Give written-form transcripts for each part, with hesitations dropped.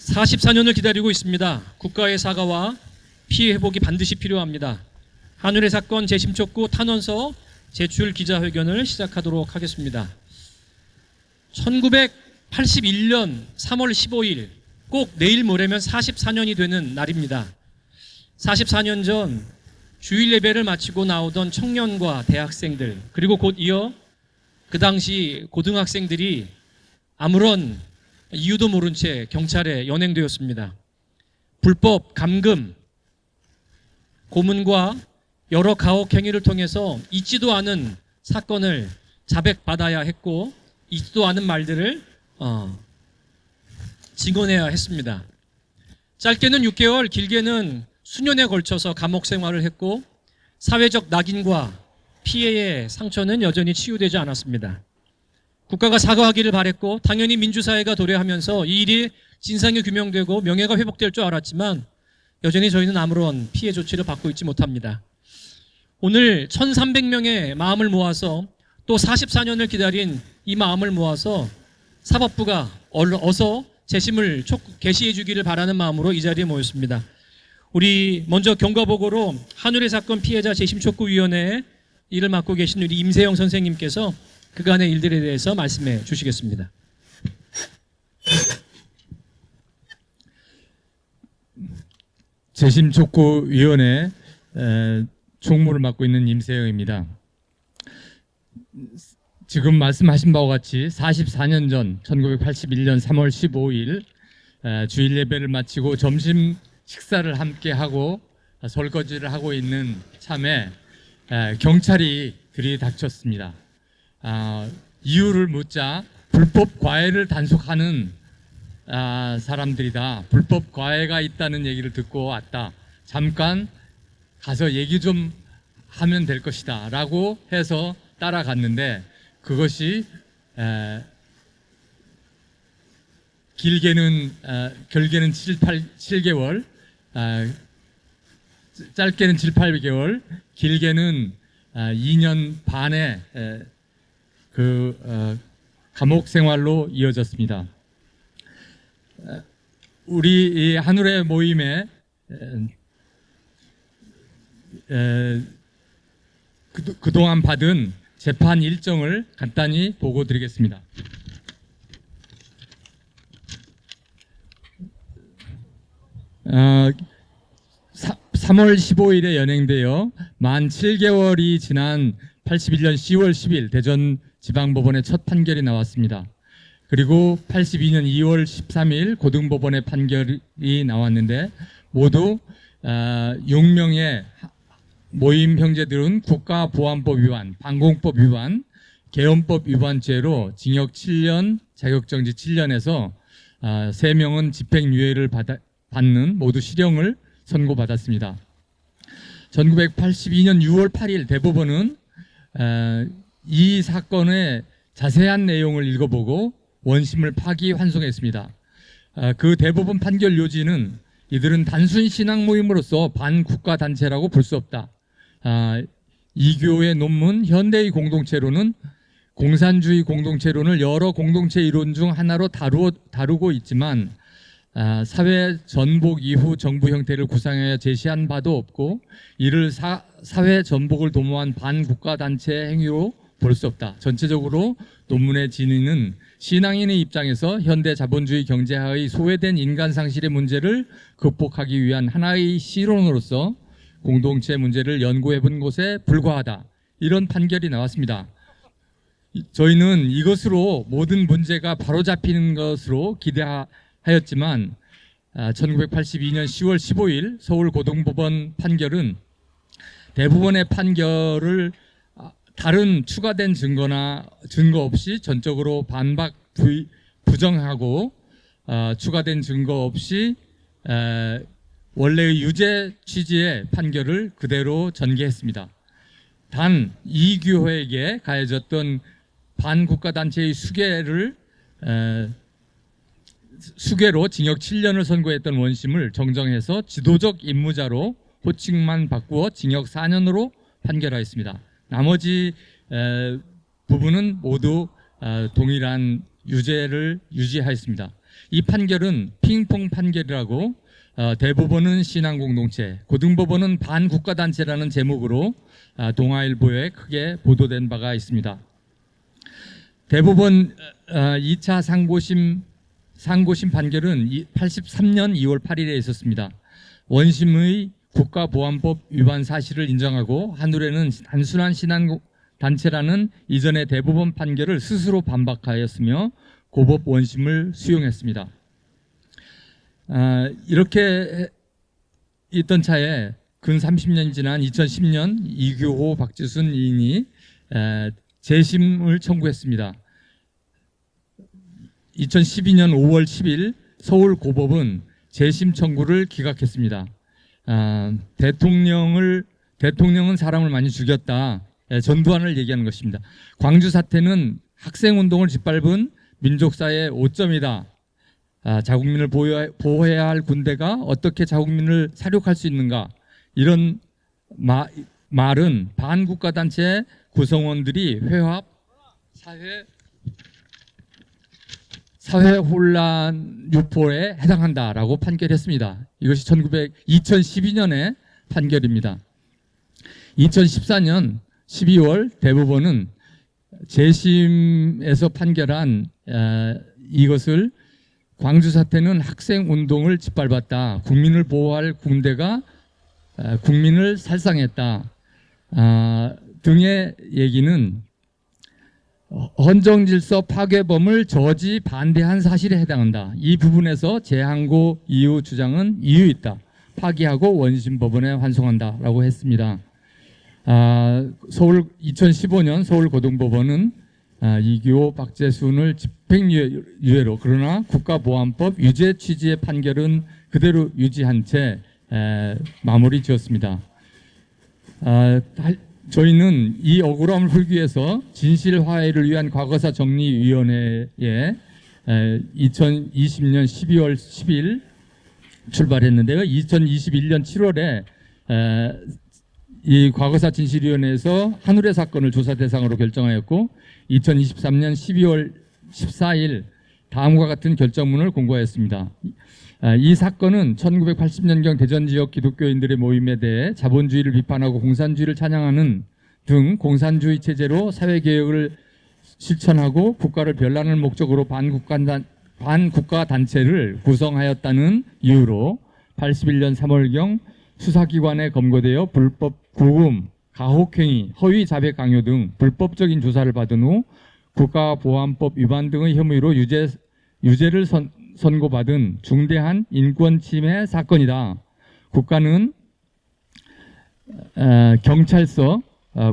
44년을 기다리고 있습니다. 국가의 사과와 피해 회복이 반드시 필요합니다. 한울의 사건 재심 촉구 탄원서 제출 기자회견을 시작하도록 하겠습니다. 1981년 3월 15일, 꼭 내일 모레면 44년이 되는 날입니다. 44년 전 주일 예배를 마치고 나오던 청년과 대학생들, 그리고 곧 이어 그 당시 고등학생들이 아무런 이유도 모른 채 경찰에 연행되었습니다. 불법 감금, 고문과 여러 가혹 행위를 통해서 있지도 않은 사건을 자백받아야 했고, 있지도 않은 말들을 증언해야 했습니다. 짧게는 6개월, 길게는 수년에 걸쳐서 감옥 생활을 했고, 사회적 낙인과 피해의 상처는 여전히 치유되지 않았습니다. 국가가 사과하기를 바랬고, 당연히 민주사회가 도래하면서 이 일이 진상이 규명되고 명예가 회복될 줄 알았지만 여전히 저희는 아무런 피해 조치를 받고 있지 못합니다. 오늘 1,300명의 마음을 모아서, 또 44년을 기다린 이 마음을 모아서 사법부가 어서 재심을 개시해 주기를 바라는 마음으로 이 자리에 모였습니다. 우리 먼저 경과보고로 한울의 사건 피해자 재심촉구위원회에 일을 맡고 계신 우리 임세영 선생님께서 그간의 일들에 대해서 말씀해 주시겠습니다. 재심촉구위원회 총무를 맡고 있는 임세영입니다. 지금 말씀하신 바와 같이 44년 전 1981년 3월 15일 주일 예배를 마치고 점심 식사를 함께 하고 설거지를 하고 있는 참에 경찰이 들이닥쳤습니다. 이유를 묻자 불법 과외를 단속하는 사람들이다. 불법 과외가 있다는 얘기를 듣고 왔다. 잠깐 가서 얘기 좀 하면 될 것이다 라고 해서 따라갔는데, 그것이 길게는 7개월, 짧게는 7, 8개월, 길게는 2년 반의 감옥 생활로 이어졌습니다. 우리 이 한울의 모임에 그동안 받은 재판 일정을 간단히 보고 드리겠습니다. 3월 15일에 연행되어 만 7개월이 지난 81년 10월 10일 대전지방법원의 첫 판결이 나왔습니다. 그리고 82년 2월 13일 고등법원의 판결이 나왔는데, 모두 6명의 모임 형제들은 국가보안법 위반, 방공법 위반, 개헌법 위반죄로 징역 7년, 자격정지 7년에서 3명은 집행유예를 받는 모두 실형을 선고받았습니다. 1982년 6월 8일 대법원은 이 사건의 자세한 내용을 읽어보고 원심을 파기환송했습니다. 그 대법원 판결 요지는 이들은 단순 신앙 모임으로서 반국가 단체라고 볼 수 없다. 이교의 논문 현대의 공동체론은 공산주의 공동체론을 여러 공동체 이론 중 하나로 다루고 있지만 사회 전복 이후 정부 형태를 구상하여 제시한 바도 없고, 이를 사회 전복을 도모한 반국가 단체 행위로 볼 수 없다. 전체적으로 논문의 진위는 신앙인의 입장에서 현대 자본주의 경제하의 소외된 인간 상실의 문제를 극복하기 위한 하나의 실론으로서 공동체 문제를 연구해 본 것에 불과하다. 이런 판결이 나왔습니다. 저희는 이것으로 모든 문제가 바로잡히는 것으로 기대하였지만 1982년 10월 15일 서울고등법원 판결은 대부분의 판결을 다른 추가된 증거 없이 전적으로 반박 부정하고, 추가된 증거 없이 원래의 유죄 취지의 판결을 그대로 전개했습니다. 단 이교회에게 가해졌던 반국가단체의 수괴로 징역 7년을 선고했던 원심을 정정해서 지도적 임무자로 호칭만 바꾸어 징역 4년으로 판결하였습니다. 나머지 부분은 모두 동일한 유죄를 유지하였습니다. 이 판결은 핑퐁 판결이라고 대법원은 신앙공동체, 고등법원은 반국가단체라는 제목으로 동아일보에 크게 보도된 바가 있습니다. 대법원 2차 상고심 판결은 83년 2월 8일에 있었습니다. 원심의 국가보안법 위반 사실을 인정하고 한누레는 단순한 신앙단체라는 이전의 대법원 판결을 스스로 반박하였으며 고법 원심을 수용했습니다. 이렇게 있던 차에 근 30년이 지난 2010년 이규호, 박지순 이인이 재심을 청구했습니다. 2012년 5월 10일 서울고법은 재심 청구를 기각했습니다. 대통령은 사람을 많이 죽였다. 전두환을 얘기하는 것입니다. 광주 사태는 학생운동을 짓밟은 민족사의 오점이다. 자국민을 보호해야 할 군대가 어떻게 자국민을 사륙할 수 있는가. 이런 말은 반국가단체 구성원들이 회합, 사회 혼란 유포에 해당한다라고 판결했습니다. 이것이 2012년의 판결입니다. 2014년 12월 대법원은 재심에서 판결한 이것을 광주 사태는 학생 운동을 짓밟았다. 국민을 보호할 군대가 국민을 살상했다. 등의 얘기는 헌정질서 파괴범을 저지 반대한 사실에 해당한다. 이 부분에서 재항고 이유 주장은 이유 있다. 파기하고 원심법원에 환송한다라고 했습니다. 2015년 서울고등법원은 이규호, 박재순을 집행유예로 그러나 국가보안법 유죄 취지의 판결은 그대로 유지한 채 마무리 지었습니다. 저희는 이 억울함을 풀기 위해서 진실화해를 위한 과거사 정리위원회에 2020년 12월 10일 출발했는데요. 2021년 7월에 이 과거사 진실위원회에서 한우레 사건을 조사 대상으로 결정하였고 2023년 12월 14일 다음과 같은 결정문을 공고하였습니다. 이 사건은 1980년경 대전 지역 기독교인들의 모임에 대해 자본주의를 비판하고 공산주의를 찬양하는 등 공산주의 체제로 사회개혁을 실천하고 국가를 변란할 목적으로 반국가 단체를 구성하였다는 이유로 81년 3월경 수사기관에 검거되어 불법 구금, 가혹행위, 허위 자백 강요 등 불법적인 조사를 받은 후 국가보안법 위반 등의 혐의로 유죄를 선고받은 중대한 인권 침해 사건이다. 국가는 경찰서,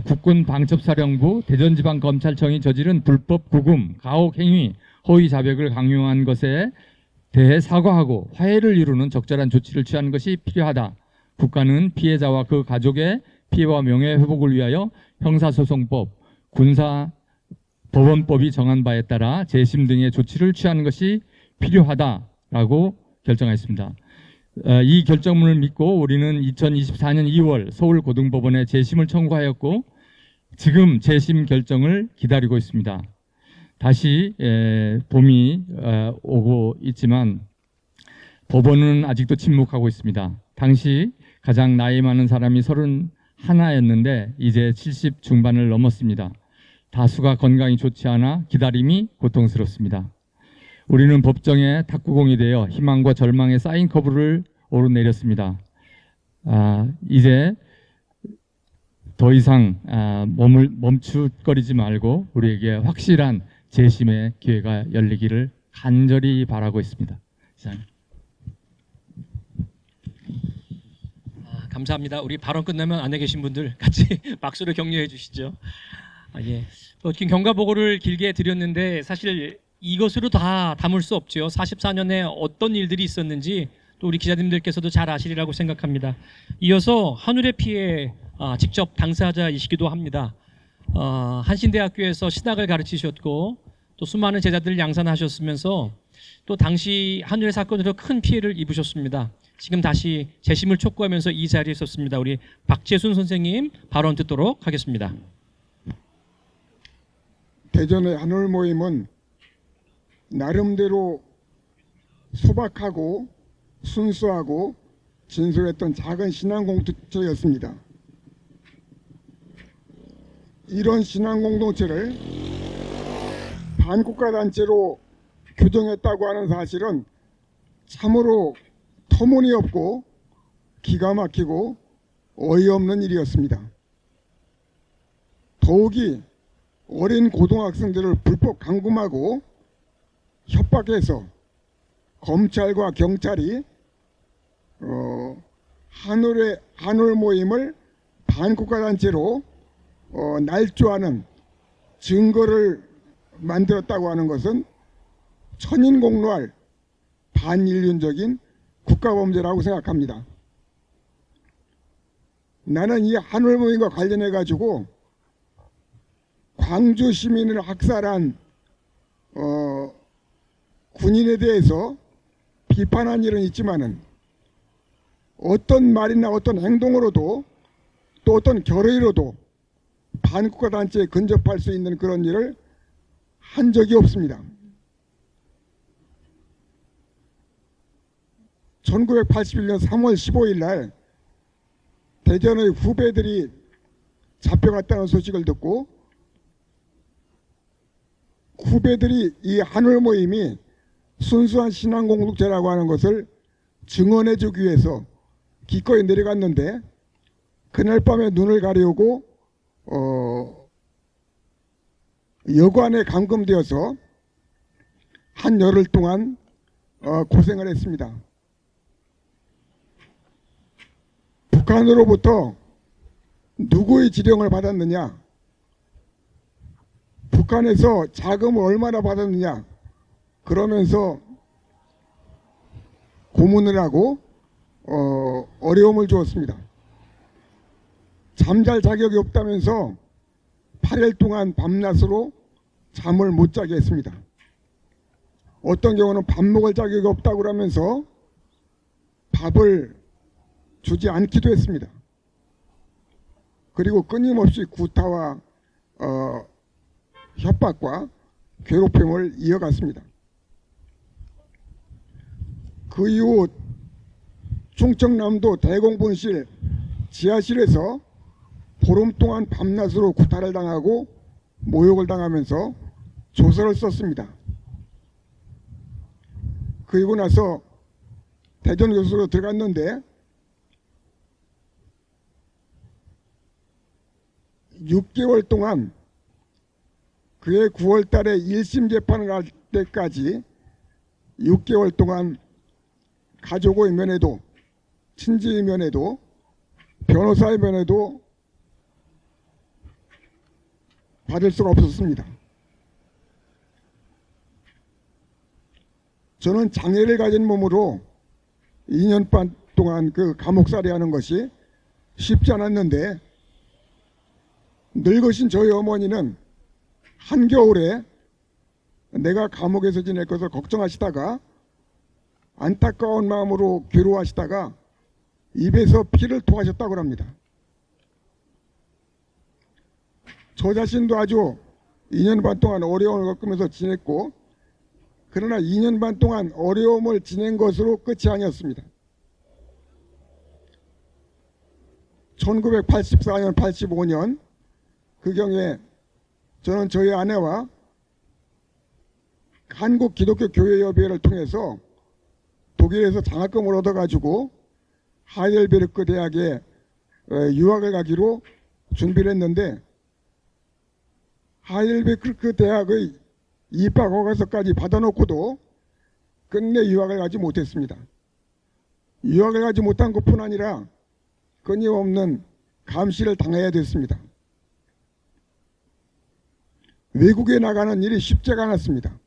국군방첩사령부, 대전지방검찰청이 저지른 불법 구금, 가혹행위, 허위 자백을 강요한 것에 대해 사과하고 화해를 이루는 적절한 조치를 취하는 것이 필요하다. 국가는 피해자와 그 가족의 피해와 명예회복을 위하여 형사소송법, 군사법원법이 정한 바에 따라 재심 등의 조치를 취하는 것이 필요하다라고 결정했습니다. 이 결정문을 믿고 우리는 2024년 2월 서울고등법원에 재심을 청구하였고 지금 재심 결정을 기다리고 있습니다. 다시 봄이 오고 있지만 법원은 아직도 침묵하고 있습니다. 당시 가장 나이 많은 사람이 31였는데 이제 70 중반을 넘었습니다. 다수가 건강이 좋지 않아 기다림이 고통스럽습니다. 우리는 법정에 탁구공이 되어 희망과 절망의 사인 커브를 오르내렸습니다. 이제 더 이상 멈칫거리지 말고 우리에게 확실한 재심의 기회가 열리기를 간절히 바라고 있습니다. 감사합니다. 우리 발언 끝나면 안에 계신 분들 같이 박수로 격려해 주시죠. 예. 긴 경과 보고를 길게 드렸는데 사실 이것으로 다 담을 수 없죠. 44년에 어떤 일들이 있었는지 또 우리 기자님들께서도 잘 아시리라고 생각합니다. 이어서 한우레 피해 직접 당사자이시기도 합니다. 한신대학교에서 신학을 가르치셨고 또 수많은 제자들을 양산하셨으면서 또 당시 한우레 사건으로 큰 피해를 입으셨습니다. 지금 다시 재심을 촉구하면서 이 자리에 있었습니다. 우리 박재순 선생님 발언 듣도록 하겠습니다. 대전의 한울 모임은 나름대로 소박하고 순수하고 진솔했던 작은 신앙 공동체였습니다. 이런 신앙 공동체를 반국가 단체로 규정했다고 하는 사실은 참으로 터무니없고 기가 막히고 어이없는 일이었습니다. 더욱이 어린 고등학생들을 불법 감금하고 협박해서 검찰과 경찰이 한울 모임을 반국가 단체로 날조하는 증거를 만들었다고 하는 것은 천인공노할 반인륜적인 국가범죄라고 생각합니다. 나는 이 한울 모임과 관련해 가지고 광주 시민을 학살한 군인에 대해서 비판한 일은 있지만은 어떤 말이나 어떤 행동으로도 또 어떤 결의로도 반국가 단체에 근접할 수 있는 그런 일을 한 적이 없습니다. 1981년 3월 15일 날 대전의 후배들이 잡혀갔다는 소식을 듣고 후배들이 이 한울 모임이 순수한 신앙 공동체라고 하는 것을 증언해 주기 위해서 기꺼이 내려갔는데 그날 밤에 눈을 가리우고 여관에 감금되어서 한 열흘 동안 고생을 했습니다. 북한으로부터 누구의 지령을 받았느냐, 북한에서 자금을 얼마나 받았느냐 그러면서 고문을 하고 어려움을 주었습니다. 잠잘 자격이 없다면서 8일 동안 밤낮으로 잠을 못 자게 했습니다. 어떤 경우는 밥 먹을 자격이 없다고 그러면서 밥을 주지 않기도 했습니다. 그리고 끊임없이 구타와 협박과 괴롭힘을 이어갔습니다. 그 이후 충청남도 대공분실 지하실에서 보름 동안 밤낮으로 구타를 당하고 모욕을 당하면서 조서를 썼습니다. 그리고 나서 대전 교수로 들어갔는데 6개월 동안 그해 9월 달에 1심 재판을 할 때까지 6개월 동안 가족의 면회도, 친지의 면회도, 변호사의 면회도 받을 수가 없었습니다. 저는 장애를 가진 몸으로 2년 반 동안 그 감옥살이 하는 것이 쉽지 않았는데 늙으신 저희 어머니는 한겨울에 내가 감옥에서 지낼 것을 걱정하시다가 안타까운 마음으로 괴로워하시다가 입에서 피를 토하셨다고 합니다. 저 자신도 아주 2년 반 동안 어려움을 겪으면서 지냈고 그러나 2년 반 동안 어려움을 지낸 것으로 끝이 아니었습니다. 1984년, 85년 그 경에 저는 저희 아내와 한국기독교교회협의회를 통해서 독일에서 장학금을 얻어가지고 하이델베르크 대학에 유학을 가기로 준비를 했는데 하이델베르크 대학의 입학 허가서까지 받아놓고도 끝내 유학을 가지 못했습니다. 유학을 가지 못한 것뿐 아니라 끊임없는 감시를 당해야 됐습니다. 외국에 나가는 일이 쉽지가 않았습니다.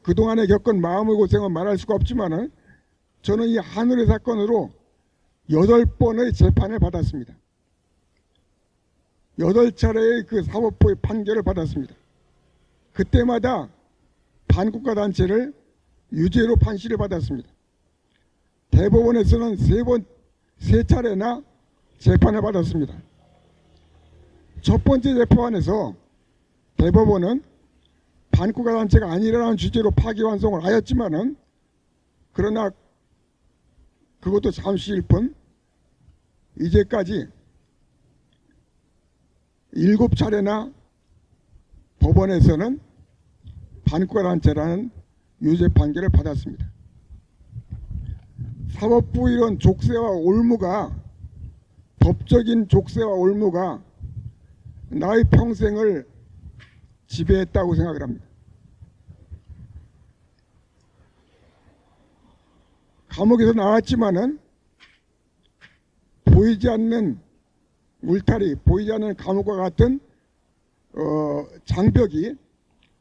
그동안에 겪은 마음의 고생은 말할 수가 없지만은 저는 이 한울의 사건으로 8번의 재판을 받았습니다. 8차례의 그 사법부의 판결을 받았습니다. 그때마다 반국가 단체를 유죄로 판시를 받았습니다. 대법원에서는 3차례나 재판을 받았습니다. 첫 번째 재판에서 대법원은 반국가 단체가 아니라는 취지로 파기환송을 하였지만은 그러나 그것도 잠시일 뿐 이제까지 7차례나 법원에서는 반국가 단체라는 유죄 판결을 받았습니다. 사법부 이런 족쇄와 올무가, 법적인 족쇄와 올무가 나의 평생을 지배했다고 생각을 합니다. 감옥에서 나왔지만은 보이지 않는 울타리, 보이지 않는 감옥과 같은 장벽이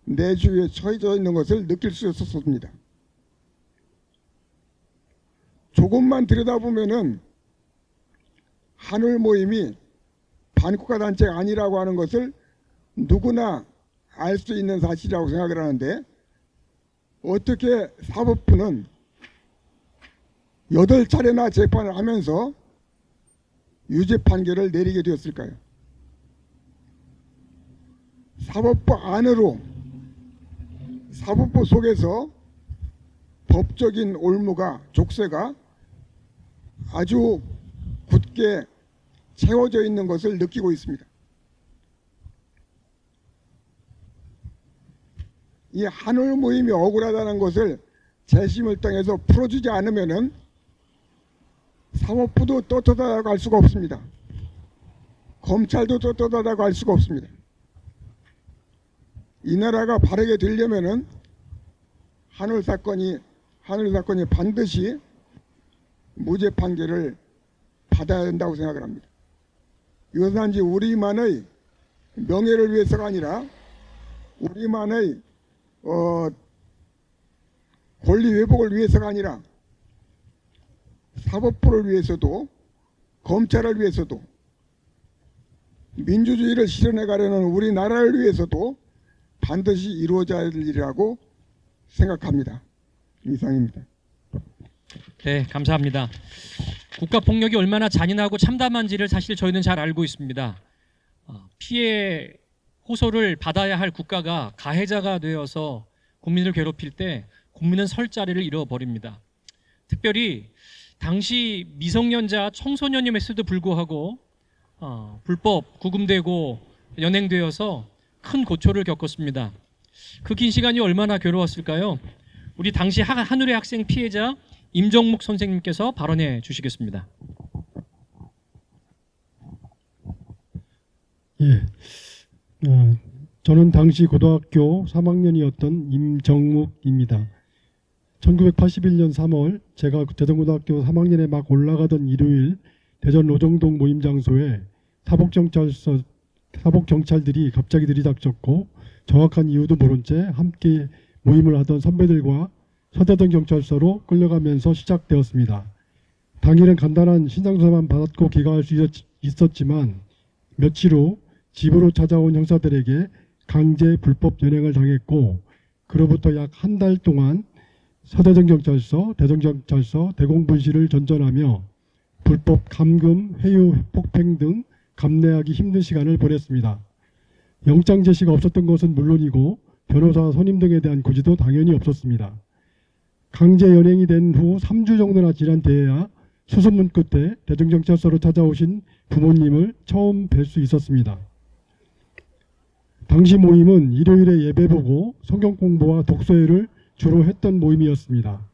내 주위에 처해져 있는 것을 느낄 수 있었습니다. 조금만 들여다보면은 한울 모임이 반국가 단체가 아니라고 하는 것을 누구나 알 수 있는 사실이라고 생각을 하는데 어떻게 사법부는 8차례나 재판을 하면서 유죄 판결을 내리게 되었을까요? 사법부 안으로, 사법부 속에서 법적인 올무가, 족쇄가 아주 굳게 채워져 있는 것을 느끼고 있습니다. 이 한울 모임이 억울하다는 것을 재심을 통해서 풀어주지 않으면은 사법부도 떳떳하다고 할 수가 없습니다. 검찰도 떳떳하다고 할 수가 없습니다. 이 나라가 바르게 되려면은 한울 사건이 반드시 무죄 판결을 받아야 된다고 생각을 합니다. 이것은 단지 우리만의 명예를 위해서가 아니라 우리만의 권리 회복을 위해서가 아니라 사법부를 위해서도 검찰을 위해서도 민주주의를 실현해 가려는 우리나라를 위해서도 반드시 이루어져야 할 일이라고 생각합니다. 이상입니다. 네, 감사합니다. 국가폭력이 얼마나 잔인하고 참담한지를 사실 저희는 잘 알고 있습니다. 피해 호소를 받아야 할 국가가 가해자가 되어서 국민을 괴롭힐 때 국민은 설 자리를 잃어버립니다. 특별히 당시 미성년자 청소년임에도 불구하고 불법 구금되고 연행되어서 큰 고초를 겪었습니다. 그 긴 시간이 얼마나 괴로웠을까요? 우리 당시 한울의 학생 피해자 임정묵 선생님께서 발언해 주시겠습니다. 예, 저는 당시 고등학교 3학년이었던 임정묵입니다. 1981년 3월 제가 대전고등학교 3학년에 막 올라가던 일요일 대전 로정동 모임 장소에 사복경찰들이 갑자기 들이닥쳤고 정확한 이유도 모른 채 함께 모임을 하던 선배들과 서대전 경찰서로 끌려가면서 시작되었습니다. 당일은 간단한 신상조사만 받고 귀가할 수 있었지만 며칠 후 집으로 찾아온 형사들에게 강제 불법 연행을 당했고 그로부터 약 한 달 동안 서대전경찰서, 대전경찰서, 대공분실을 전전하며 불법 감금, 회유, 폭행 등 감내하기 힘든 시간을 보냈습니다. 영장 제시가 없었던 것은 물론이고 변호사, 선임 등에 대한 고지도 당연히 없었습니다. 강제 연행이 된 후 3주 정도나 지난 뒤에야 수소문 끝에 대전경찰서로 찾아오신 부모님을 처음 뵐 수 있었습니다. 당시 모임은 일요일에 예배 보고 성경 공부와 독서회를 주로 했던 모임이었습니다.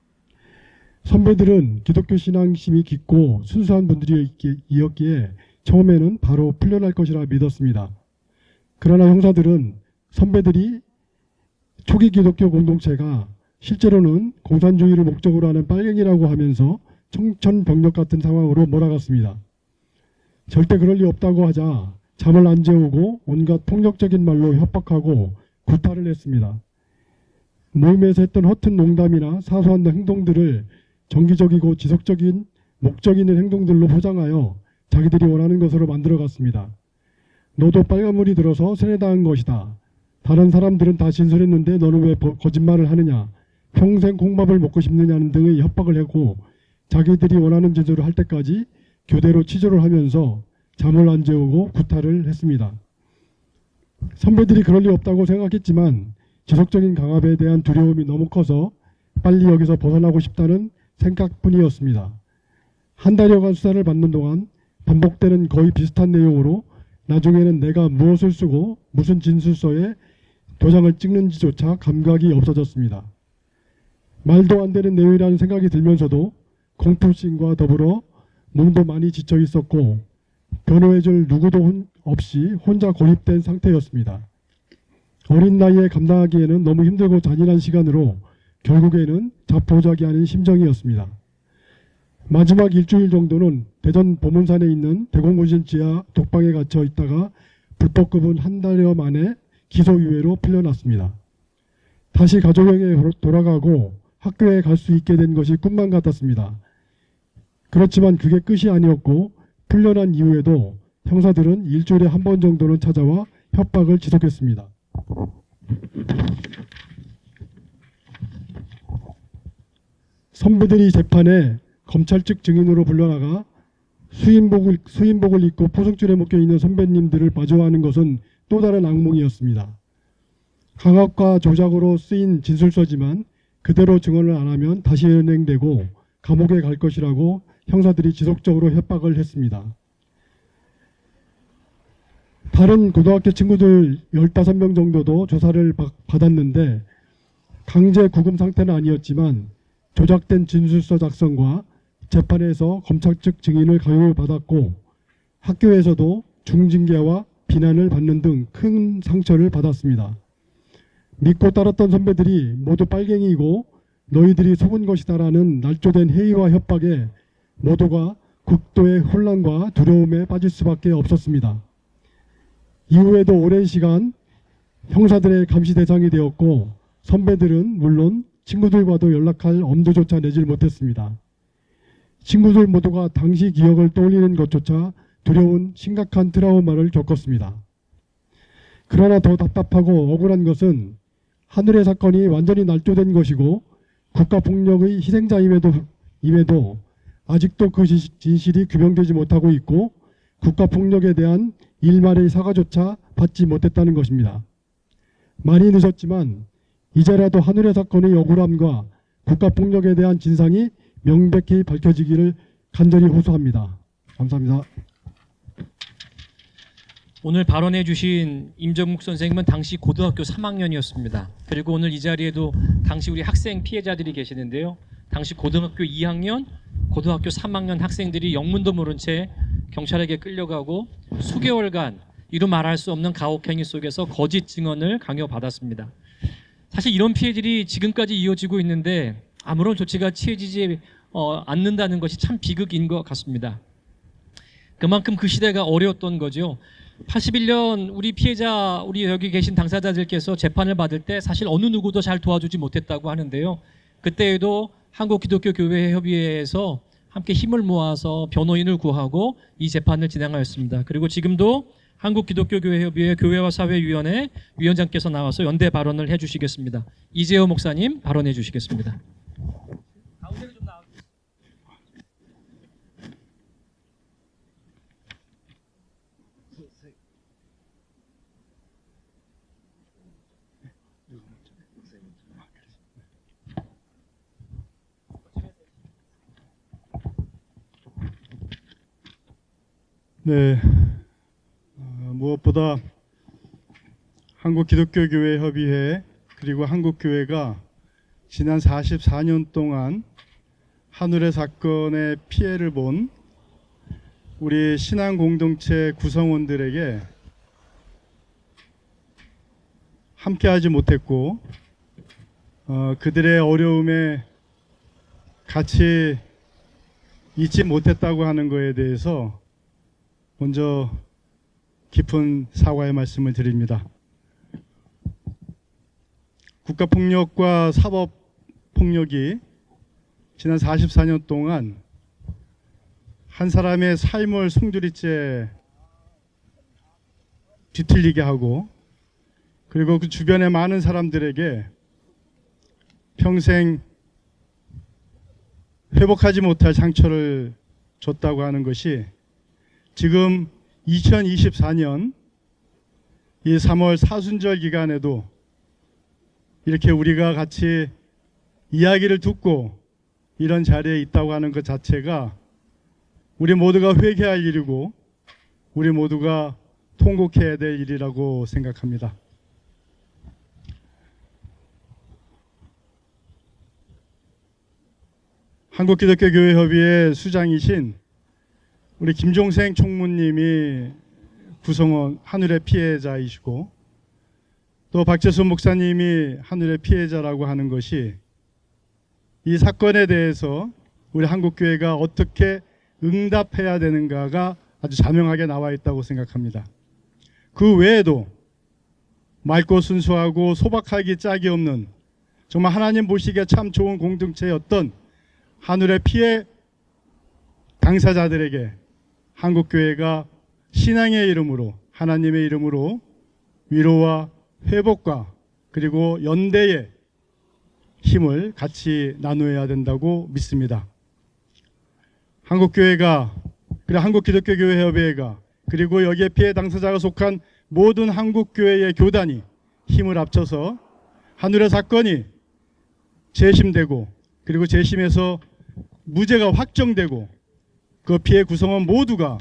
선배들은 기독교 신앙심이 깊고 순수한 분들이었기에 처음에는 바로 풀려날 것이라 믿었습니다. 그러나 형사들은 선배들이 초기 기독교 공동체가 실제로는 공산주의를 목적으로 하는 빨갱이라고 하면서 청천벽력 같은 상황으로 몰아갔습니다. 절대 그럴 리 없다고 하자 잠을 안 재우고 온갖 폭력적인 말로 협박하고 구타를 했습니다. 모임에서 했던 허튼 농담이나 사소한 행동들을 정기적이고 지속적인 목적 있는 행동들로 포장하여 자기들이 원하는 것으로 만들어갔습니다. 너도 빨간물이 들어서 세뇌당한 것이다. 다른 사람들은 다 진술했는데 너는 왜 거짓말을 하느냐. 평생 콩밥을 먹고 싶느냐는 등의 협박을 하고 자기들이 원하는 진술을 할 때까지 교대로 치조를 하면서 잠을 안 재우고 구타를 했습니다. 선배들이 그럴 리 없다고 생각했지만 지속적인 강압에 대한 두려움이 너무 커서 빨리 여기서 벗어나고 싶다는 생각뿐이었습니다. 한 달여간 수사를 받는 동안 반복되는 거의 비슷한 내용으로 나중에는 내가 무엇을 쓰고 무슨 진술서에 도장을 찍는지조차 감각이 없어졌습니다. 말도 안 되는 내용이라는 생각이 들면서도 공포심과 더불어 몸도 많이 지쳐 있었고 변호해줄 누구도 없이 혼자 고립된 상태였습니다. 어린 나이에 감당하기에는 너무 힘들고 잔인한 시간으로 결국에는 자포자기하는 심정이었습니다. 마지막 일주일 정도는 대전 보문산에 있는 대공무실 지하 독방에 갇혀 있다가 불법급은 한 달여 만에 기소유예로 풀려났습니다. 다시 가족에게 돌아가고 학교에 갈 수 있게 된 것이 꿈만 같았습니다. 그렇지만 그게 끝이 아니었고 풀려난 이후에도 형사들은 일주일에 한 번 정도는 찾아와 협박을 지속했습니다. 선배들이 재판에 검찰 측 증인으로 불러나가 수인복을 입고 포석줄에 묶여있는 선배님들을 마주하는 것은 또 다른 악몽이었습니다. 강압과 조작으로 쓰인 진술서지만 그대로 증언을 안 하면 다시 연행되고 감옥에 갈 것이라고 형사들이 지속적으로 협박을 했습니다. 다른 고등학교 친구들 15명 정도도 조사를 받았는데 강제 구금 상태는 아니었지만 조작된 진술서 작성과 재판에서 검찰 측 증인을 강요받았고 학교에서도 중징계와 비난을 받는 등 큰 상처를 받았습니다. 믿고 따랐던 선배들이 모두 빨갱이고 너희들이 속은 것이다라는 날조된 해이와 협박에 모두가 극도의 혼란과 두려움에 빠질 수밖에 없었습니다. 이후에도 오랜 시간 형사들의 감시 대상이 되었고 선배들은 물론 친구들과도 연락할 엄두조차 내질 못했습니다. 친구들 모두가 당시 기억을 떠올리는 것조차 두려운 심각한 트라우마를 겪었습니다. 그러나 더 답답하고 억울한 것은 하늘의 사건이 완전히 날조된 것이고 국가폭력의 희생자임에도 아직도 그 진실이 규명되지 못하고 있고 국가폭력에 대한 일말의 사과조차 받지 못했다는 것입니다. 많이 늦었지만 이제라도 하늘의 사건의 억울함과 국가폭력에 대한 진상이 명백히 밝혀지기를 간절히 호소합니다. 감사합니다. 오늘 발언해 주신 임정묵 선생님은 당시 고등학교 3학년이었습니다. 그리고 오늘 이 자리에도 당시 우리 학생 피해자들이 계시는데요. 당시 고등학교 2학년, 고등학교 3학년 학생들이 영문도 모른 채 경찰에게 끌려가고 수개월간 이루 말할 수 없는 가혹행위 속에서 거짓 증언을 강요받았습니다. 사실 이런 피해들이 지금까지 이어지고 있는데 아무런 조치가 취해지지 않는다는 것이 참 비극인 것 같습니다. 그만큼 그 시대가 어려웠던 거죠. 81년 우리 피해자, 우리 여기 계신 당사자들께서 재판을 받을 때 사실 어느 누구도 잘 도와주지 못했다고 하는데요. 그때에도 한국기독교교회협의회에서 함께 힘을 모아서 변호인을 구하고 이 재판을 진행하였습니다. 그리고 지금도 한국기독교교회협의회 교회와 사회위원회 위원장께서 나와서 연대 발언을 해주시겠습니다. 이재호 목사님 발언해 주시겠습니다. 가운데로 좀 나와. 네, 무엇보다 한국기독교교회협의회 그리고 한국교회가 지난 44년 동안 한울의 사건의 피해를 본 우리 신앙공동체 구성원들에게 함께하지 못했고 그들의 어려움에 같이 있지 못했다고 하는 것에 대해서 먼저 깊은 사과의 말씀을 드립니다. 국가폭력과 사법폭력이 지난 44년 동안 한 사람의 삶을 송두리째 뒤틀리게 하고 그리고 그 주변의 많은 사람들에게 평생 회복하지 못할 상처를 줬다고 하는 것이 지금 2024년 이 3월 사순절 기간에도 이렇게 우리가 같이 이야기를 듣고 이런 자리에 있다고 하는 것 자체가 우리 모두가 회개할 일이고 우리 모두가 통곡해야 될 일이라고 생각합니다. 한국기독교교회협의회 수장이신 우리 김종생 총무님이 구성원 한울의 피해자이시고 또 박재순 목사님이 한울의 피해자라고 하는 것이 이 사건에 대해서 우리 한국교회가 어떻게 응답해야 되는가가 아주 자명하게 나와 있다고 생각합니다. 그 외에도 맑고 순수하고 소박하기 짝이 없는 정말 하나님 보시기에 참 좋은 공동체였던 한울의 피해 당사자들에게 한국교회가 신앙의 이름으로 하나님의 이름으로 위로와 회복과 그리고 연대의 힘을 같이 나누어야 된다고 믿습니다. 한국교회가 그리고 한국기독교교회협의회가 그리고 여기에 피해 당사자가 속한 모든 한국교회의 교단이 힘을 합쳐서 한울의 사건이 재심되고 그리고 재심에서 무죄가 확정되고 그 피해 구성원 모두가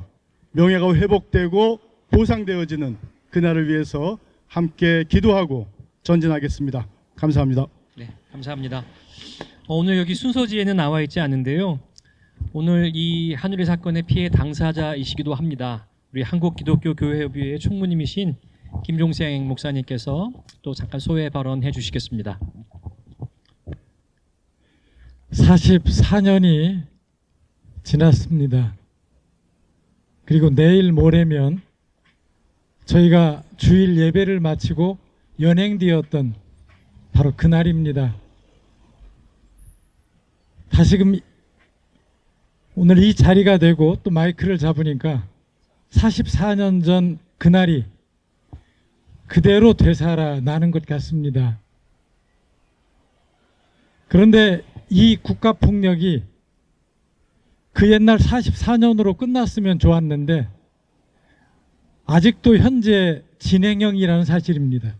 명예가 회복되고 보상되어지는 그날을 위해서 함께 기도하고 전진하겠습니다. 감사합니다. 네, 감사합니다. 오늘 여기 순서지에는 나와 있지 않은데요. 오늘 이 한울의 사건의 피해 당사자이시기도 합니다. 우리 한국기독교교회협의회 총무님이신 김종생 목사님께서 또 잠깐 소회 발언해 주시겠습니다. 44년이 지났습니다. 그리고 내일 모레면 저희가 주일 예배를 마치고 연행되었던 바로 그날입니다. 다시금 오늘 이 자리가 되고 또 마이크를 잡으니까 44년 전 그날이 그대로 되살아나는 것 같습니다. 그런데 이 국가폭력이 그 옛날 44년으로 끝났으면 좋았는데 아직도 현재 진행형이라는 사실입니다.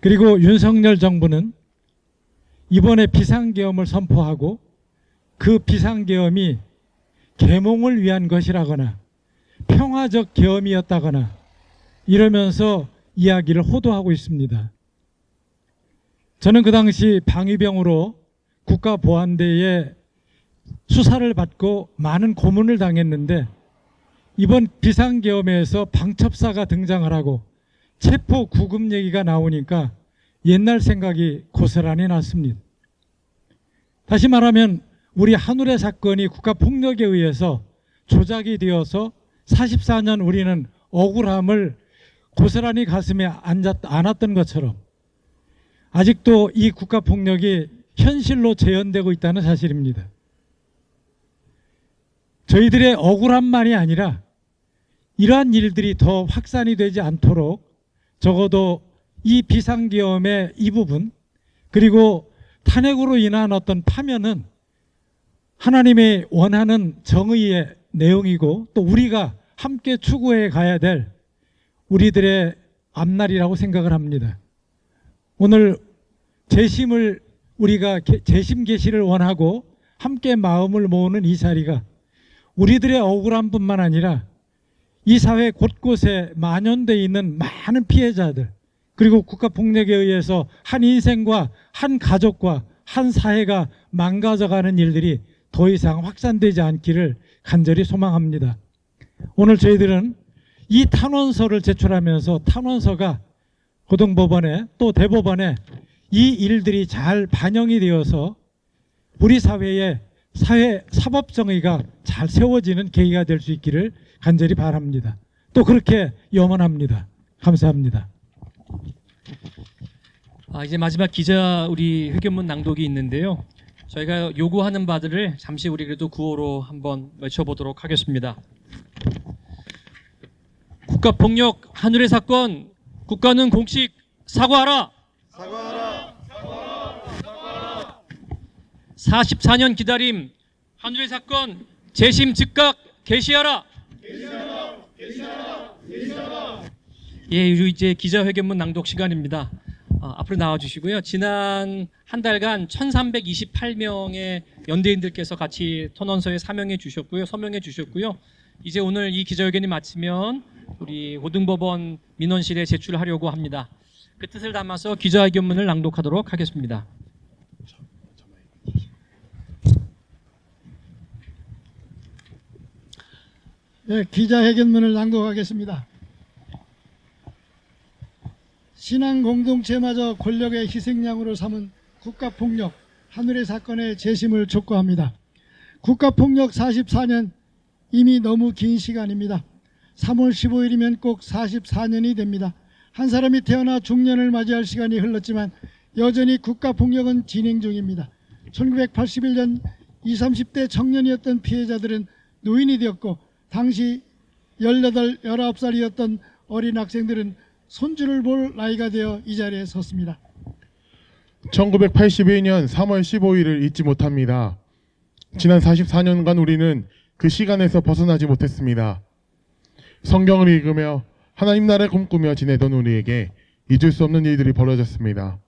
그리고 윤석열 정부는 이번에 비상계엄을 선포하고 그 비상계엄이 계몽을 위한 것이라거나 평화적 계엄이었다거나 이러면서 이야기를 호도하고 있습니다. 저는 그 당시 방위병으로 국가보안대에 수사를 받고 많은 고문을 당했는데 이번 비상계엄에서 방첩사가 등장을 하고 체포 구금 얘기가 나오니까 옛날 생각이 고스란히 났습니다. 다시 말하면 우리 한울의 사건이 국가폭력에 의해서 조작이 되어서 44년 우리는 억울함을 고스란히 가슴에 안았던 것처럼 아직도 이 국가폭력이 현실로 재현되고 있다는 사실입니다. 저희들의 억울함만이 아니라 이러한 일들이 더 확산이 되지 않도록 적어도 이 비상계엄의 이 부분 그리고 탄핵으로 인한 어떤 파면은 하나님이 원하는 정의의 내용이고 또 우리가 함께 추구해 가야 될 우리들의 앞날이라고 생각을 합니다. 오늘 재심을 우리가 재심 개시를 원하고 함께 마음을 모으는 이 자리가 우리들의 억울함뿐만 아니라 이 사회 곳곳에 만연되어 있는 많은 피해자들 그리고 국가폭력에 의해서 한 인생과 한 가족과 한 사회가 망가져가는 일들이 더 이상 확산되지 않기를 간절히 소망합니다. 오늘 저희들은 이 탄원서를 제출하면서 탄원서가 고등법원에 또 대법원에 이 일들이 잘 반영이 되어서 우리 사회에 사법정의가 잘 세워지는 계기가 될 수 있기를 간절히 바랍니다. 또 그렇게 염원합니다. 감사합니다. 이제 마지막 기자 우리 회견문 낭독이 있는데요. 저희가 요구하는 바들을 잠시 우리 그래도 구호로 한번 외쳐보도록 하겠습니다. 국가폭력 한울의 사건 국가는 공식 사과하라. 사과하라. 사과하라. 사과하라. 44년 기다림 한울의 사건 재심 즉각 개시하라. 개시하라. 개시하라. 개시하라. 예, 이제 기자회견문 낭독 시간입니다. 앞으로 나와주시고요. 지난 한 달간 1328명의 연대인들께서 같이 토론서에 서명해 주셨고요. 이제 오늘 이 기자회견이 마치면 우리 고등법원 민원실에 제출하려고 합니다. 그 뜻을 담아서 기자회견문을 낭독하도록 하겠습니다. 네, 기자회견문을 낭독하겠습니다. 신앙 공동체마저 권력의 희생양으로 삼은 국가폭력 한울의 사건의 재심을 촉구합니다. 국가폭력 44년 이미 너무 긴 시간입니다. 3월 15일이면 꼭 44년이 됩니다. 한 사람이 태어나 중년을 맞이할 시간이 흘렀지만 여전히 국가폭력은 진행 중입니다. 1981년 20, 30대 청년이었던 피해자들은 노인이 되었고 당시 18, 19살이었던 어린 학생들은 손주를 볼 나이가 되어 이 자리에 섰습니다. 1981년 3월 15일을 잊지 못합니다. 지난 44년간 우리는 그 시간에서 벗어나지 못했습니다. 성경을 읽으며 하나님 나라를 꿈꾸며 지내던 우리에게 잊을 수 없는 일들이 벌어졌습니다.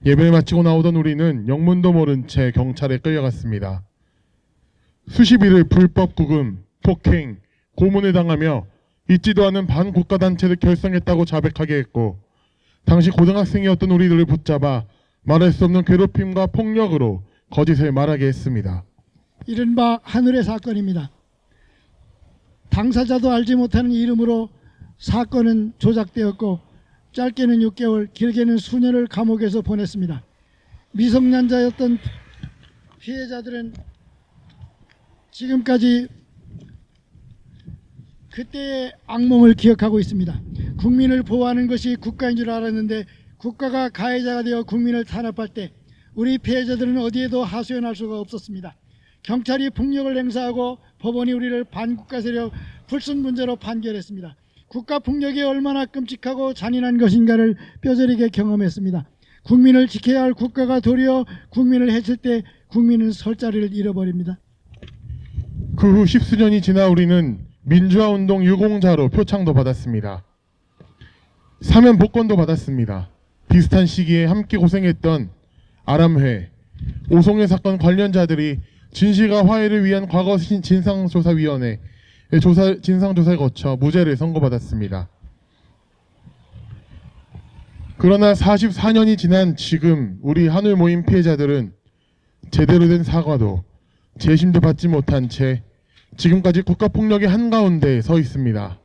예배를 마치고 나오던 우리는 영문도 모른 채 경찰에 끌려갔습니다. 수십 일을 불법 구금, 폭행, 고문을 당하며 있지도 않은 반국가단체를 결성했다고 자백하게 했고 당시 고등학생이었던 우리들을 붙잡아 말할 수 없는 괴롭힘과 폭력으로 거짓을 말하게 했습니다. 이른바 한울의 사건입니다. 당사자도 알지 못하는 이름으로 사건은 조작되었고 짧게는 6개월, 길게는 수년을 감옥에서 보냈습니다. 미성년자였던 피해자들은 지금까지 그때의 악몽을 기억하고 있습니다. 국민을 보호하는 것이 국가인 줄 알았는데 국가가 가해자가 되어 국민을 탄압할 때 우리 피해자들은 어디에도 하소연할 수가 없었습니다. 경찰이 폭력을 행사하고 법원이 우리를 반국가 세력 불순문제로 판결했습니다. 국가 폭력이 얼마나 끔찍하고 잔인한 것인가를 뼈저리게 경험했습니다. 국민을 지켜야 할 국가가 도리어 국민을 해칠 때 국민은 설 자리를 잃어버립니다. 그 후 십수년이 지나 우리는 민주화운동 유공자로 표창도 받았습니다. 사면 복권도 받았습니다. 비슷한 시기에 함께 고생했던 아람회, 오송회 사건 관련자들이 진실과 화해를 위한 과거 진상조사위원회 진상조사를 거쳐 무죄를 선고받았습니다. 그러나 44년이 지난 지금 우리 한울 모임 피해자들은 제대로 된 사과도 재심도 받지 못한 채 지금까지 국가폭력의 한가운데에 서 있습니다.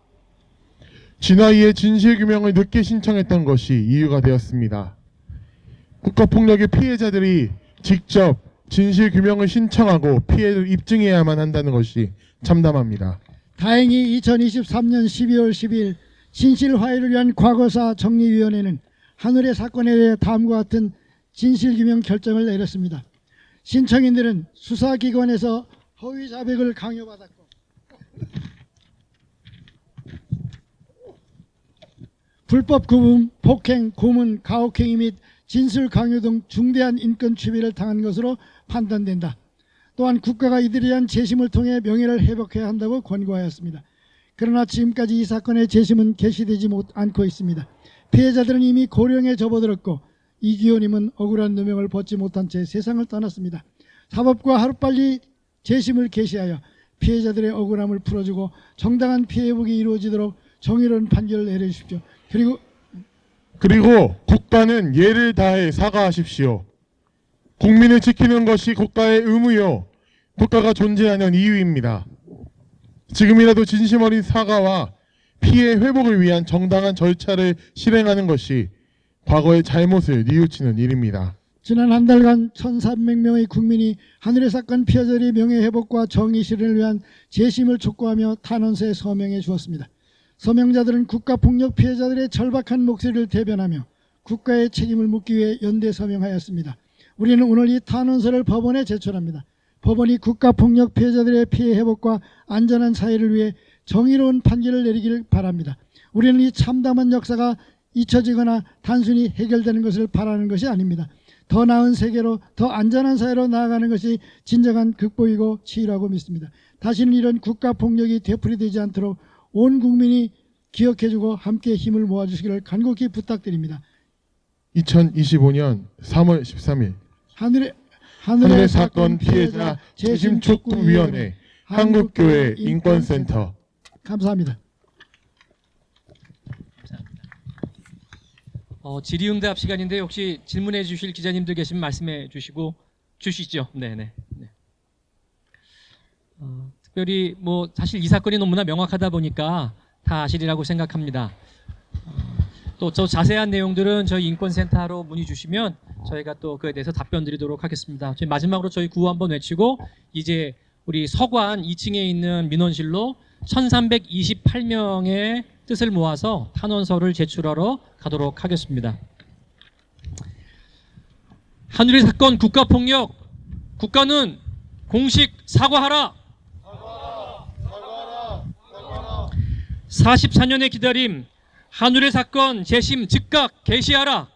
진화위의 진실규명을 늦게 신청했던 것이 이유가 되었습니다. 국가폭력의 피해자들이 직접 진실규명을 신청하고 피해를 입증해야만 한다는 것이 참담합니다. 다행히 2023년 12월 10일 진실화해를 위한 과거사 정리위원회는 한울의 사건에 대해 다음과 같은 진실규명 결정을 내렸습니다. 신청인들은 수사기관에서 허위 자백을 강요받았고 불법 구금, 폭행, 고문, 가혹행위 및 진술 강요 등 중대한 인권 침해를 당한 것으로 판단된다. 또한 국가가 이들에 대한 재심을 통해 명예를 회복해야 한다고 권고하였습니다. 그러나 지금까지 이 사건의 재심은 개시되지 않고 있습니다. 피해자들은 이미 고령에 접어들었고 이기호님은 억울한 누명을 벗지 못한 채 세상을 떠났습니다. 사법부가 하루빨리 재심을 개시하여 피해자들의 억울함을 풀어주고 정당한 피해 회복이 이루어지도록 정의로운 판결을 내려주십시오. 그리고 국가는 예를 다해 사과하십시오. 국민을 지키는 것이 국가의 의무요, 국가가 존재하는 이유입니다. 지금이라도 진심 어린 사과와 피해 회복을 위한 정당한 절차를 실행하는 것이 과거의 잘못을 뉘우치는 일입니다. 지난 한 달간 1,300명의 국민이 한울의 사건 피해자들의 명예회복과 정의 실현을 위한 재심을 촉구하며 탄원서에 서명해 주었습니다. 서명자들은 국가폭력 피해자들의 절박한 목소리를 대변하며 국가의 책임을 묻기 위해 연대 서명하였습니다. 우리는 오늘 이 탄원서를 법원에 제출합니다. 법원이 국가폭력 피해자들의 피해 회복과 안전한 사회를 위해 정의로운 판결을 내리길 바랍니다. 우리는 이 참담한 역사가 잊혀지거나 단순히 해결되는 것을 바라는 것이 아닙니다. 더 나은 세계로, 더 안전한 사회로 나아가는 것이 진정한 극복이고 치유라고 믿습니다. 다시는 이런 국가폭력이 되풀이되지 않도록 온 국민이 기억해주고 함께 힘을 모아주시기를 간곡히 부탁드립니다. 2025년 3월 13일 하늘의 사건 피해자 재심촉구위원회 한국교회 인권센터. 감사합니다. 질의응답 시간인데 혹시 질문해 주실 기자님들 계시면 말씀해 주시죠. 네네. 네. 특별히 뭐 사실 이 사건이 너무나 명확하다 보니까 다 아시리라고 생각합니다. 또 저 자세한 내용들은 저희 인권센터로 문의 주시면 저희가 또 그에 대해서 답변 드리도록 하겠습니다. 저희 마지막으로 저희 구호 한번 외치고 이제 우리 서관 2층에 있는 민원실로 1328명의 뜻을 모아서 탄원서를 제출하러 가도록 하겠습니다. 한울의 사건 국가폭력, 국가는 공식 사과하라. 44년의 기다림, 한울의 사건 재심 즉각 개시하라.